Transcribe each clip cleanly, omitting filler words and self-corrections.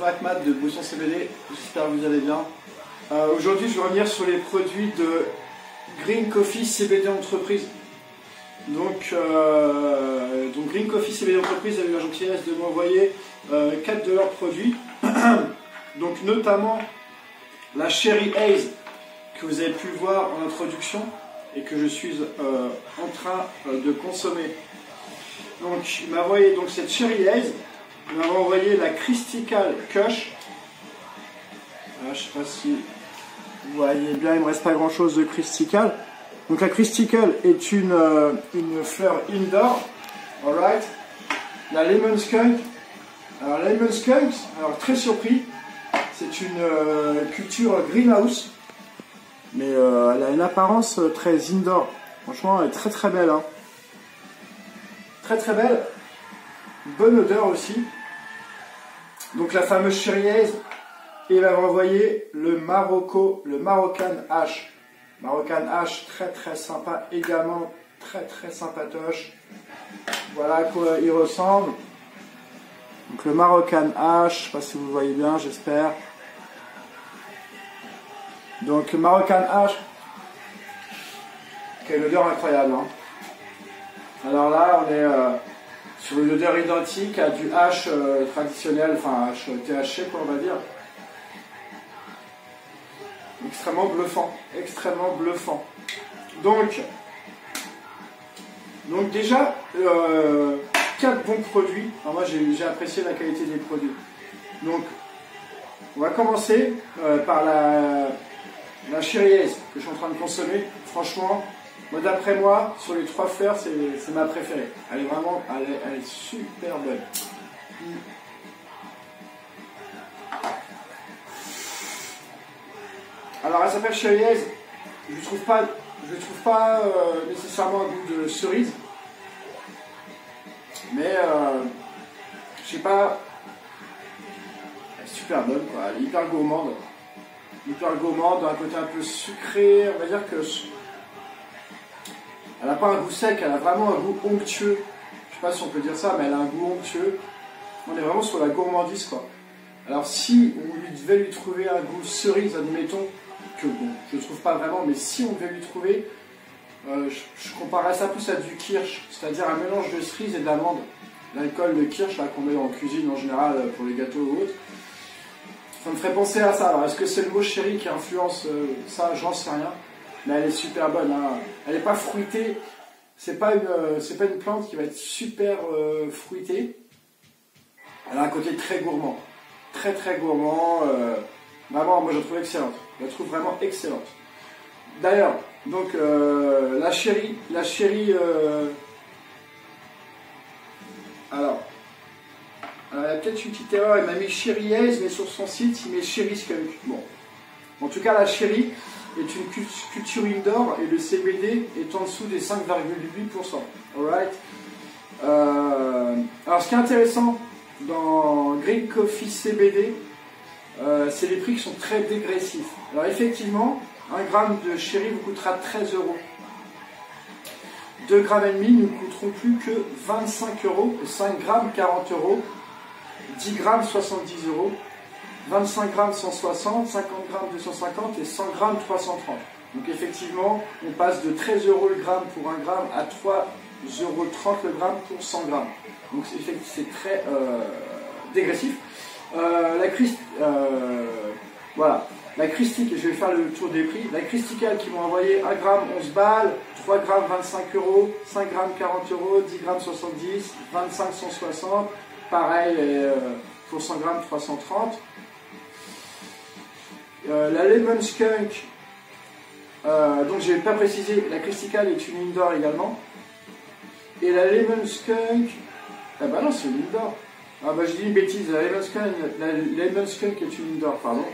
Ahmad de Boisson CBD, j'espère que vous allez bien. Aujourd'hui je vais revenir sur les produits de Green Coffee CBD Entreprise. Donc Green Coffee CBD Entreprise a eu la gentillesse de m'envoyer 4 de leurs produits. Donc notamment la Cherry Haze que vous avez pu voir en introduction et que je suis en train de consommer. Donc il m'a envoyé donc cette Cherry Haze, il m'a envoyé la Crystal Kush. Je ne sais pas si vous voyez bien, il ne me reste pas grand chose de Crystal. Donc la Crystal est une fleur indoor. Alright. La Lemon Skunk. Alors la Lemon Skunk, alors très surpris, c'est une culture greenhouse. Mais elle a une apparence très indoor. Franchement, elle est très très belle. Hein. Très très belle. Bonne odeur aussi. Donc la fameuse Cherry Haze. Et il va renvoyer le Moroccan Ash. Moroccan Ash, très très sympa également. Très très sympatoche. Voilà à quoi il ressemble. Donc le Moroccan Ash, je ne sais pas si vous voyez bien, j'espère. Donc le Moroccan Ash, qui a une odeur incroyable. Hein. Alors là, on est sur une odeur identique à du hash traditionnel, enfin hash THC, quoi, on va dire. Extrêmement bluffant, extrêmement bluffant. Donc déjà, 4 bons produits. Alors moi, j'ai apprécié la qualité des produits. Donc, on va commencer par la Cherry Haze que je suis en train de consommer. Franchement, d'après moi, sur les 3 fleurs, c'est ma préférée. Elle est vraiment, elle est super bonne. Alors, elle s'appelle Cherry Haze. Je ne trouve pas nécessairement un goût de cerise. Mais, je sais pas, elle est super bonne, quoi. Elle est hyper gourmande. Hyper gourmande, un côté un peu sucré. On va dire que elle n'a pas un goût sec, elle a vraiment un goût onctueux. Je sais pas si on peut dire ça, mais elle a un goût onctueux. On est vraiment sur la gourmandise, quoi. Alors si on devait lui trouver un goût cerise, admettons, que bon, je ne trouve pas vraiment, mais si on devait lui trouver, je comparerais ça plus à du kirsch, c'est-à-dire un mélange de cerise et d'amande. L'alcool de kirsch qu'on met en cuisine en général pour les gâteaux ou autres. Ça me ferait penser à ça. Alors est-ce que c'est le mot chéri qui influence ça? J'en sais rien. Mais elle est super bonne. Hein. Elle n'est pas fruitée. C'est pas une plante qui va être super fruitée. Elle a un côté très gourmand. Très très gourmand. Vraiment, moi je la trouve excellente. Je la trouve vraiment excellente. D'ailleurs, donc la chérie. Alors, il y a peut-être une petite erreur. Il m'a mis Cherry Haze, mais sur son site, il met Cherry Skunk. Bon. En tout cas, la chérie est une culture indoor et le CBD est en dessous des 5,8%. Alright. Alors, ce qui est intéressant dans Green Coffee CBD, c'est les prix qui sont très dégressifs. Alors, effectivement, 1 gramme de chérie vous coûtera 13 €. 2,5 grammes ne coûteront plus que 25 €, 5 grammes 40 €, 10 grammes 70 €, 25 grammes 160, 50 grammes 250 et 100 grammes 330. Donc effectivement, on passe de 13 € le gramme pour 1 gramme à 3,30 € le gramme pour 100 grammes. Donc c'est très dégressif. Voilà. La Crystal, je vais faire le tour des prix. La Crystal qui m'a envoyé 1 gramme 11 balles, 3 grammes 25 €, 5 grammes 40 €, 10 grammes 70, 25 160. Pareil pour 100 grammes 330. La Lemon Skunk, donc je n'ai pas précisé, la Crystal est une indoor également. Et la Lemon Skunk, ah bah non, c'est une indoor. Ah bah je dis une bêtise, la Lemon Skunk est une indoor, pardon.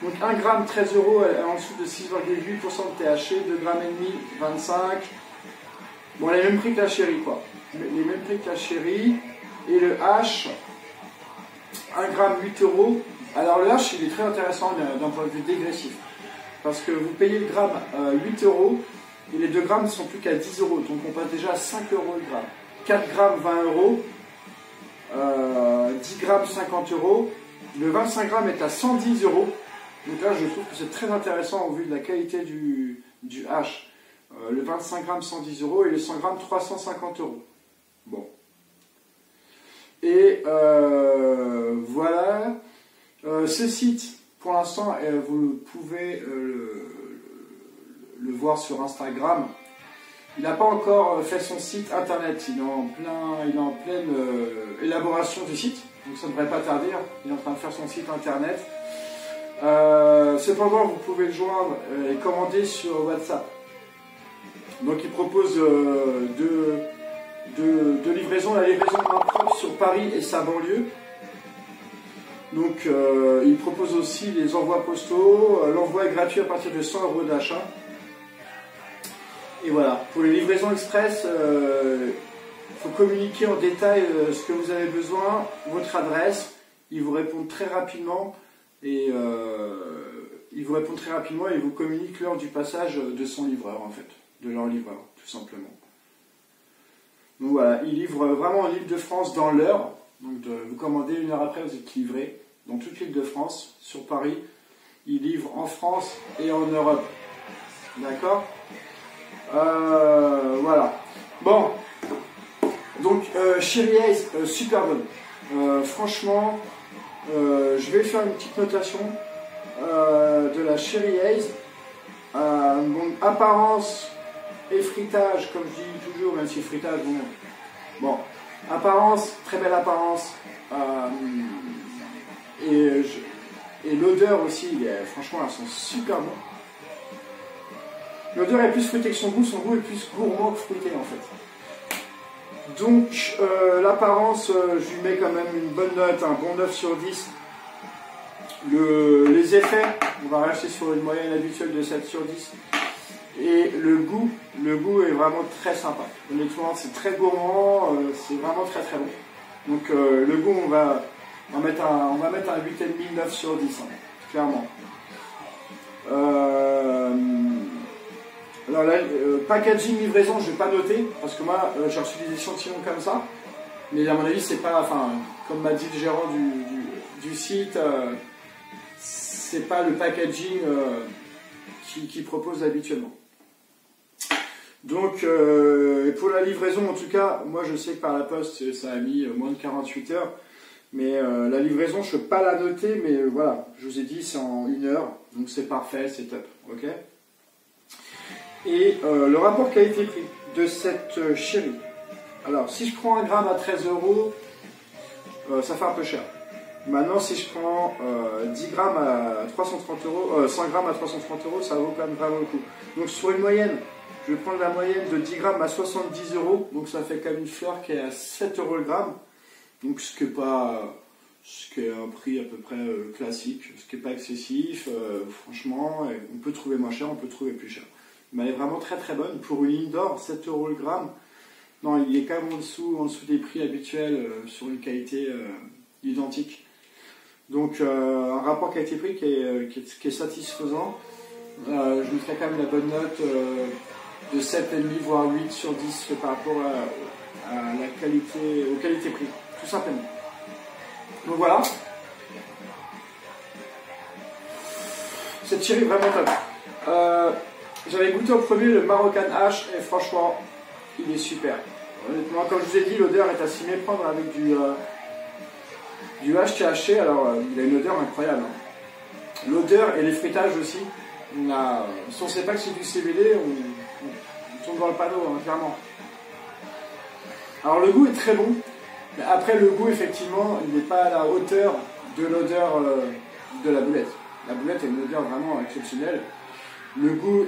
Donc 1 gramme 13 €, elle est en dessous de 6,8% de THC, 2 grammes et demi 25. Bon, elle a les mêmes prix que la chérie, quoi. Les mêmes prix que la chérie. Et le H, 1 gramme 8 €. Alors le H, il est très intéressant d'un point de vue dégressif. Parce que vous payez le gramme 8 € et les 2 grammes ne sont plus qu'à 10 €. Donc on passe déjà à 5 € le gramme. 4 grammes 20 €, 10 grammes 50 €, Le 25 grammes est à 110 euros. Donc là, je trouve que c'est très intéressant au vu de la qualité du hash. Le 25 grammes, 110 euros et le 100 grammes, 350 euros. Bon. Et voilà. Ce site, pour l'instant, vous pouvez le voir sur Instagram. Il n'a pas encore fait son site internet. Il est en pleine élaboration du site. Donc ça ne devrait pas tarder. Il est en train de faire son site internet. Cependant, vous pouvez le joindre et commander sur WhatsApp. Donc il propose deux livraisons. La livraison impropre sur Paris et sa banlieue. Donc il propose aussi les envois postaux. L'envoi est gratuit à partir de 100 euros d'achat. Et voilà, pour les livraisons express, il faut communiquer en détail ce que vous avez besoin, votre adresse. Ils vous répondent très rapidement et ils vous communiquent l'heure du passage de son livreur en fait, de leur livreur tout simplement. Donc voilà, ils livrent vraiment en Île-de-France dans l'heure. Donc vous commandez 1 heure après, vous êtes livré dans toute l'Île-de-France, sur Paris. Ils livrent en France et en Europe. D'accord ? Voilà. Bon. Donc, Cherry Haze, super bonne. Franchement, je vais faire une petite notation de la Cherry Haze. Donc, apparence et fritage, comme je dis toujours, même si fritage, bon. Apparence, très belle apparence. Et l'odeur aussi, franchement, elles sont super bonnes. L'odeur est plus fruitée que son goût est plus gourmand que fruité en fait. Donc l'apparence, je lui mets quand même une bonne note, un bon 9 sur 10. Les effets, on va rester sur une moyenne habituelle de 7 sur 10. Et le goût est vraiment très sympa. Honnêtement, c'est très gourmand, c'est vraiment très très bon. Donc le goût, on va mettre un 8,5, 9 sur 10, hein, clairement. Alors là, packaging, livraison, je ne vais pas noter, parce que moi, j'ai reçu des échantillons comme ça. Mais à mon avis, c'est pas, enfin, comme m'a dit le gérant du site, c'est pas le packaging qu'il propose habituellement. Donc, pour la livraison, en tout cas, moi je sais que par la poste, ça a mis moins de 48 heures. Mais la livraison, je ne peux pas la noter, mais voilà, je vous ai dit, c'est en 1 heure. Donc c'est parfait, c'est top. Ok ? Et le rapport qualité-prix de cette Cherry. Alors, si je prends 1 gramme à 13 euros, ça fait un peu cher. Maintenant, si je prends 10 grammes à 330 euros, 100 grammes à 330 euros, ça vaut quand même vraiment le coup. Donc, sur une moyenne, je vais prendre la moyenne de 10 grammes à 70 euros. Donc, ça fait quand même une fleur qui est à 7 euros le gramme. Donc, ce qui est un prix à peu près classique, ce qui n'est pas excessif. Franchement, on peut trouver moins cher, on peut trouver plus cher. Mais elle est vraiment très très bonne. Pour une ligne d'or, 7 euros le gramme. Non, il est quand même en dessous des prix habituels sur une qualité identique. Donc un rapport qualité-prix qui est satisfaisant. Je mettrais quand même la bonne note de 7,5 voire 8 sur 10 par rapport à la qualité, au qualité-prix, tout simplement. Donc voilà. Cette Cherry est vraiment top. J'avais goûté au premier le Moroccan Hash et franchement, il est super. Honnêtement, comme je vous ai dit, l'odeur est à s'y méprendre avec du hash qui est haché. Alors, il a une odeur incroyable. Hein. L'odeur et les fruitages aussi. Si on ne sait pas que c'est du CBD, on tombe dans le panneau, hein, clairement. Alors, le goût est très bon. Mais après, le goût, effectivement, il n'est pas à la hauteur de l'odeur de la boulette. La boulette a une odeur vraiment exceptionnelle. Le goût,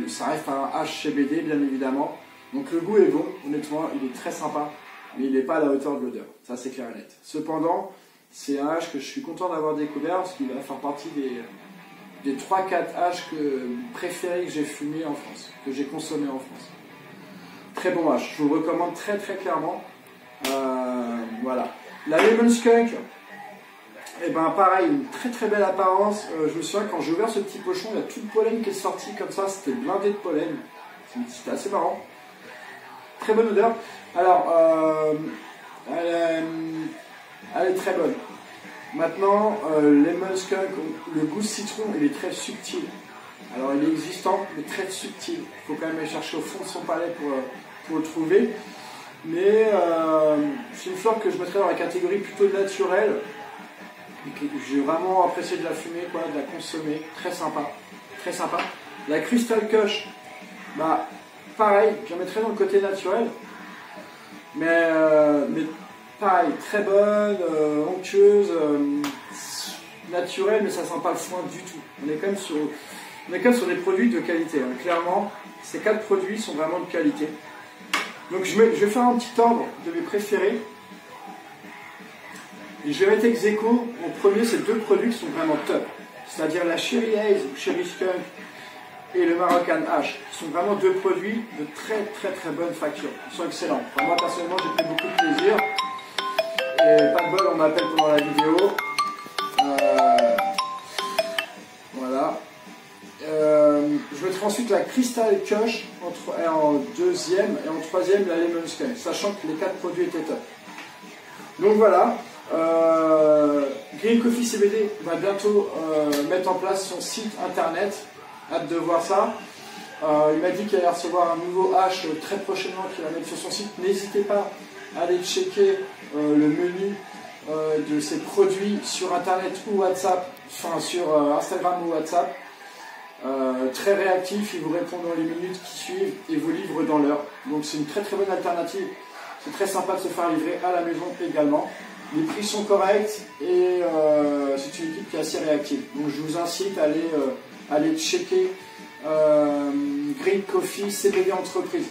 ça reste un hash CBD, bien évidemment. Donc le goût est bon, honnêtement, il est très sympa, mais il n'est pas à la hauteur de l'odeur. Ça, c'est clair et net. Cependant, c'est un hash que je suis content d'avoir découvert, parce qu'il va faire partie des 3-4 hash préférés que j'ai fumés en France, que j'ai consommés en France. Très bon hash, je vous le recommande très très clairement. Voilà. La Lemon Skunk, et ben pareil, une très très belle apparence. Je me souviens quand j'ai ouvert ce petit pochon, il y a tout le pollen qui est sorti comme ça, c'était blindé de pollen. C'était assez marrant. Très bonne odeur. Alors, elle est très bonne. Maintenant, Lemon Skunk, le goût citron, il est très subtil. Alors il est existant, mais très subtil. Il faut quand même aller chercher au fond de son palais pour le trouver. Mais c'est une fleur que je mettrais dans la catégorie plutôt naturelle. J'ai vraiment apprécié de la fumer, quoi, de la consommer. Très sympa. Très sympa. La Crystal Kush, bah, pareil, je la mettrais dans le côté naturel. Mais pareil, très bonne, onctueuse, naturelle, mais ça sent pas le foin du tout. On est quand même sur des produits de qualité. Hein. Clairement, ces 4 produits sont vraiment de qualité. Donc je vais faire un petit ordre de mes préférés. Et je vais mettre ex aequo en premier ces 2 produits qui sont vraiment top. C'est-à-dire la Cherry Haze ou Cherry Skunk et le Moroccan Hash. Qui sont vraiment 2 produits de très bonne facture. Ils sont excellents. Enfin, moi personnellement j'ai pris beaucoup de plaisir. Et pas de bol, on m'appelle pendant la vidéo. Voilà. Je mettrai ensuite la Crystal Kush en deuxième et en troisième la Lemon Skunk, sachant que les 4 produits étaient top. Donc voilà. Green Coffee CBD va bientôt mettre en place son site internet. Hâte de voir ça. Il m'a dit qu'il allait recevoir un nouveau hash très prochainement qu'il va mettre sur son site. N'hésitez pas à aller checker le menu de ses produits sur internet ou WhatsApp, enfin sur Instagram ou WhatsApp. Très réactif, il vous répond dans les minutes qui suivent et vous livre dans l'heure. Donc c'est une très bonne alternative. C'est très sympa de se faire livrer à la maison également. Les prix sont corrects et c'est une équipe qui est assez réactive. Donc je vous incite à aller checker Green Coffee CBD Entreprise.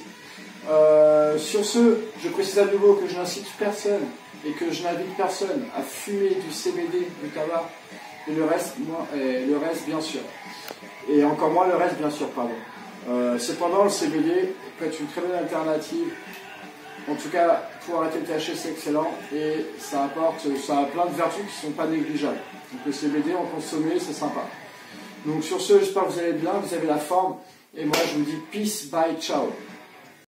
Sur ce, je précise à nouveau que je n'incite personne et que je n'invite personne à fumer du CBD, du tabac et le reste bien sûr. Et encore moins le reste bien sûr, pardon. Cependant, le CBD peut être une très bonne alternative. En tout cas, pour arrêter le THC, c'est excellent et ça a plein de vertus qui ne sont pas négligeables. Donc le CBD en consommer, c'est sympa. Donc sur ce, j'espère que vous allez bien, vous avez la forme. Et moi, je vous dis peace, bye, ciao.